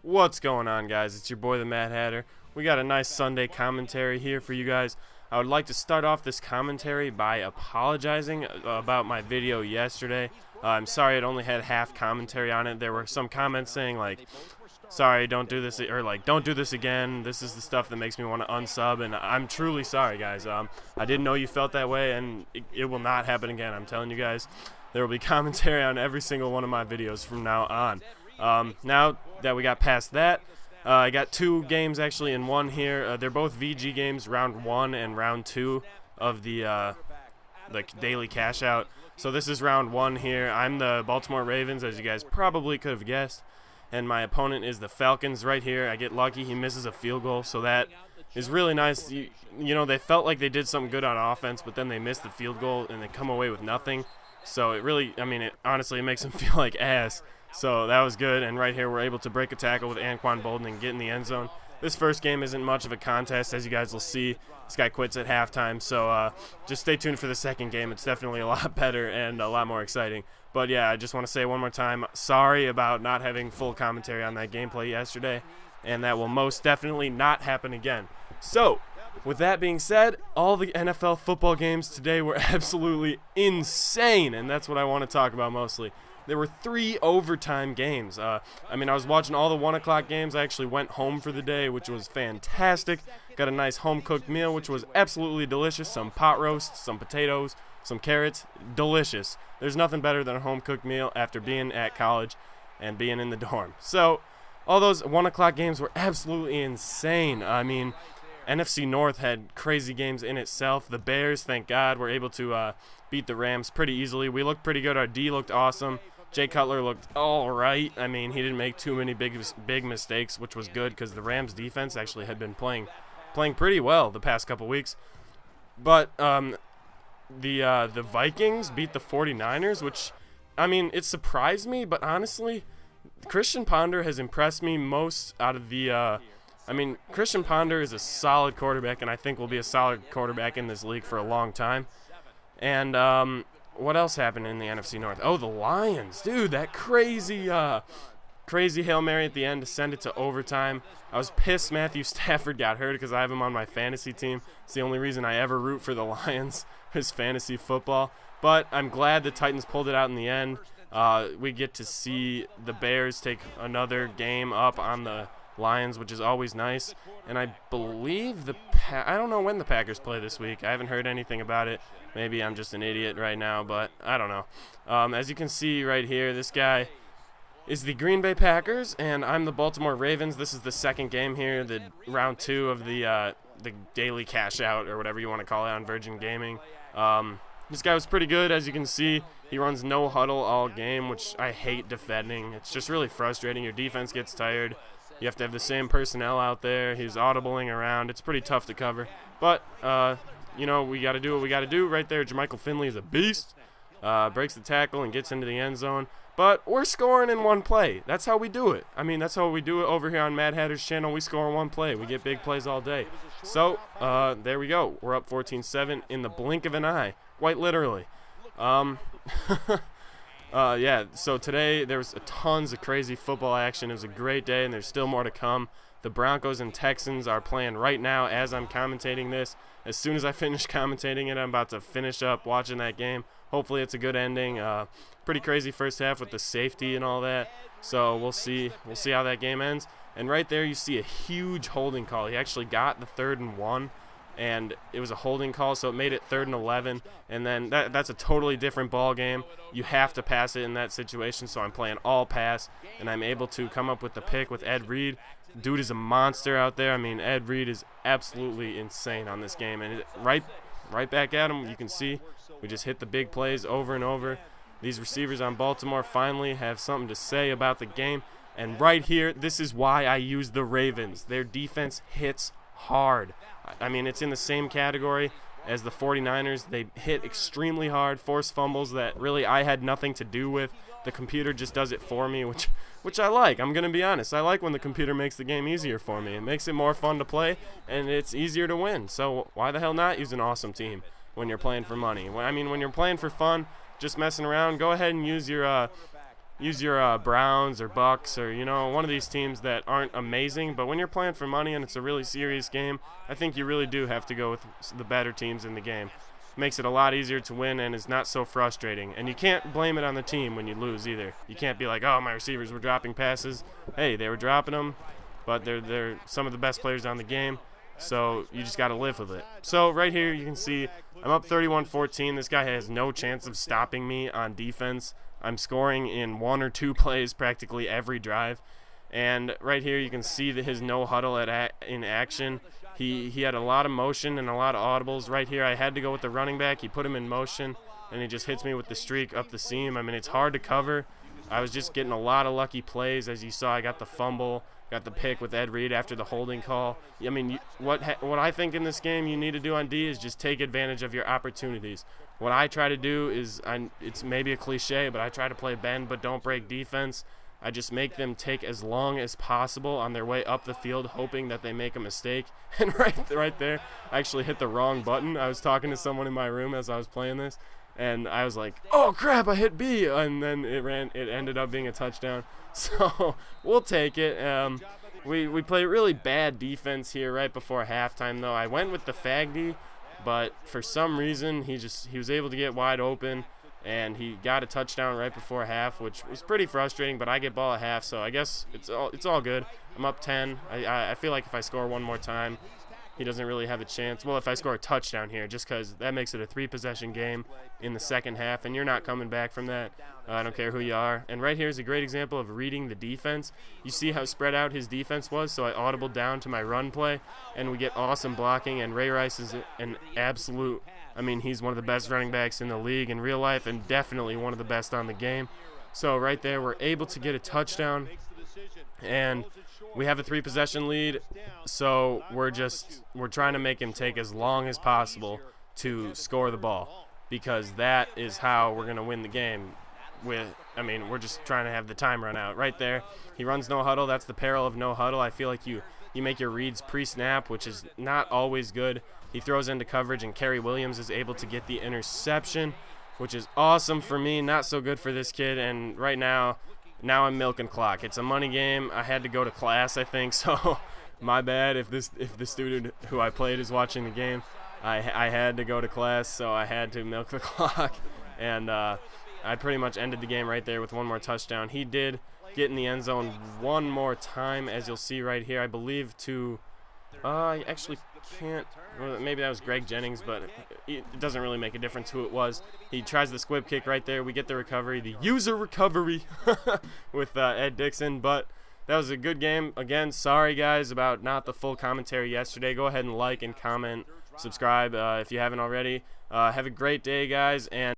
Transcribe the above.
What's going on, guys? It's your boy the Mad Hatter. We got a nice Sunday commentary here for you guys. I would like to start off this commentary by apologizing about my video yesterday. I'm sorry it only had half commentary on it. There were some comments saying like, sorry, don't do this, or like, don't do this again. This is the stuff that makes me want to unsub, and I'm truly sorry, guys. I didn't know you felt that way, and it will not happen again. I'm telling you guys, there will be commentary on every single one of my videos from now on. Now that we got past that, I got two games actually in one here. They're both VG games, round 1 and round 2 of the daily cash out. So this is round 1 here. I'm the Baltimore Ravens, as you guys probably could have guessed, and my opponent is the Falcons right here. I get lucky, he misses a field goal, so that is really nice. You know, they felt like they did something good on offense, but then they missed the field goal and they come away with nothing. So it really, I mean, honestly, it makes them feel like ass. So that was good, and right here we're able to break a tackle with Anquan Bolden and get in the end zone. This first game isn't much of a contest, as you guys will see. This guy quits at halftime, so just stay tuned for the second game. It's definitely a lot better and a lot more exciting. But yeah, I just want to say one more time, sorry about not having full commentary on that gameplay yesterday, and that will most definitely not happen again. So, with that being said, all the NFL football games today were absolutely insane, and that's what I want to talk about mostly. There were 3 overtime games. I mean, I was watching all the 1 o'clock games. I actually went home for the day, which was fantastic. Got a nice home-cooked meal, which was absolutely delicious. Some pot roast, some potatoes, some carrots. Delicious. There's nothing better than a home-cooked meal after being at college and being in the dorm. So, all those 1 o'clock games were absolutely insane. I mean, NFC North had crazy games in itself. The Bears, thank God, were able to beat the Rams pretty easily. We looked pretty good. Our D looked awesome. Jay Cutler looked all right. I mean, he didn't make too many big mistakes, which was good because the Rams defense actually had been playing pretty well the past couple weeks. But the Vikings beat the 49ers, which, I mean, it surprised me, but honestly, Christian Ponder has impressed me most out of the I mean, Christian Ponder is a solid quarterback, and I think will be a solid quarterback in this league for a long time. And what else happened in the NFC North? Oh, the Lions. Dude, that crazy Hail Mary at the end to send it to overtime. I was pissed Matthew Stafford got hurt because I have him on my fantasy team. It's the only reason I ever root for the Lions is fantasy football. But I'm glad the Titans pulled it out in the end. We get to see the Bears take another game up on the Lions, which is always nice. And I believe I don't know when the Packers play this week. I haven't heard anything about it. Maybe I'm just an idiot right now, but I don't know. As you can see right here, this guy is the Green Bay Packers, and I'm the Baltimore Ravens. This is the second game here, the round 2 of the daily cash out, or whatever you want to call it, on Virgin Gaming. This guy was pretty good, as you can see. He runs no huddle all game, which I hate defending. It's just really frustrating. Your defense gets tired. You have to have the same personnel out there. He's audibling around. It's pretty tough to cover. But, you know, we got to do what we got to do. Right there, Jermichael Finley is a beast. Breaks the tackle and gets into the end zone. But we're scoring in one play. That's how we do it. I mean, that's how we do it over here on Mad Hatter's channel. We score in one play. We get big plays all day. So, there we go. We're up 14-7 in the blink of an eye. Quite literally. Yeah, so today there was tons of crazy football action. It was a great day, and there's still more to come. The Broncos and Texans are playing right now as I'm commentating this. As soon as I finish commentating it, I'm about to finish up watching that game. Hopefully it's a good ending. Pretty crazy first half with the safety and all that. So we'll see. We'll see how that game ends. And right there you see a huge holding call. He actually got the 3rd and 1. And it was a holding call, so it made it 3rd and 11, and then that's a totally different ball game. You have to pass it in that situation, so I'm playing all pass, and I'm able to come up with the pick with Ed Reed. Dude is a monster out there. I mean, Ed Reed is absolutely insane on this game, and right back at him. You can see we just hit the big plays over and over. These receivers on Baltimore finally have something to say about the game, and right here, this is why I use the Ravens. Their defense hits hard. I mean, it's in the same category as the 49ers. They hit extremely hard, force fumbles that really I had nothing to do with. The computer just does it for me, which I like. I'm going to be honest. I like when the computer makes the game easier for me. It makes it more fun to play, and it's easier to win. So why the hell not use an awesome team when you're playing for money? I mean, when you're playing for fun, just messing around, go ahead and use your use your Browns or Bucks or, you know, one of these teams that aren't amazing. But when you're playing for money and it's a really serious game, I think you really do have to go with the better teams in the game. It makes it a lot easier to win and is not so frustrating. And you can't blame it on the team when you lose either. You can't be like, oh, my receivers were dropping passes. Hey, they were dropping them, but they're some of the best players on the game. So you just got to live with it. So right here you can see I'm up 31-14. This guy has no chance of stopping me on defense. I'm scoring in 1 or 2 plays practically every drive. And right here you can see his no huddle in action. He had a lot of motion and a lot of audibles. Right here I had to go with the running back. He put him in motion and he just hits me with the streak up the seam. I mean, it's hard to cover. I was just getting a lot of lucky plays. As you saw, I got the fumble, got the pick with Ed Reed after the holding call. I mean, what I think in this game you need to do on D is just take advantage of your opportunities. What I try to do is, it's maybe a cliche, but I try to play bend but don't break defense. I just make them take as long as possible on their way up the field, hoping that they make a mistake. And right there, I actually hit the wrong button. I was talking to someone in my room as I was playing this, and I was like, oh crap, I hit B, and then it ended up being a touchdown. So we'll take it. We play really bad defense here right before halftime though. I went with the Fagdy, but for some reason he was able to get wide open and he got a touchdown right before half, which was pretty frustrating, but I get ball at half, so I guess it's all good. I'm up 10. I feel like if I score one more time, he doesn't really have a chance. Well, if I score a touchdown here, just because that makes it a 3-possession game in the second half, and you're not coming back from that. I don't care who you are. And right here is a great example of reading the defense. You see how spread out his defense was, so I audibled down to my run play, and we get awesome blocking, and Ray Rice is an absolute, I mean, he's one of the best running backs in the league in real life, and definitely one of the best on the game. So right there, we're able to get a touchdown, and we have a 3-possession lead, so we're trying to make him take as long as possible to score the ball, because that is how we're going to win the game. We're just trying to have the time run out. Right there, he runs no huddle. That's the peril of no huddle. I feel like you make your reads pre-snap, which is not always good. He throws into coverage, and Kerry Williams is able to get the interception, which is awesome for me, not so good for this kid. And right now I'm milking clock. It's a money game. I had to go to class, I think, so my bad if the student who I played is watching the game. I had to go to class, so I had to milk the clock, and I pretty much ended the game right there with one more touchdown. He did get in the end zone one more time, as you'll see right here, I believe to I actually can't, maybe that was Greg Jennings, but it doesn't really make a difference who it was. He tries the squib kick right there. We get the recovery, the user recovery with Ed Dixon, but that was a good game. Again, sorry guys about not the full commentary yesterday. Go ahead and like and comment, subscribe if you haven't already. Have a great day, guys, and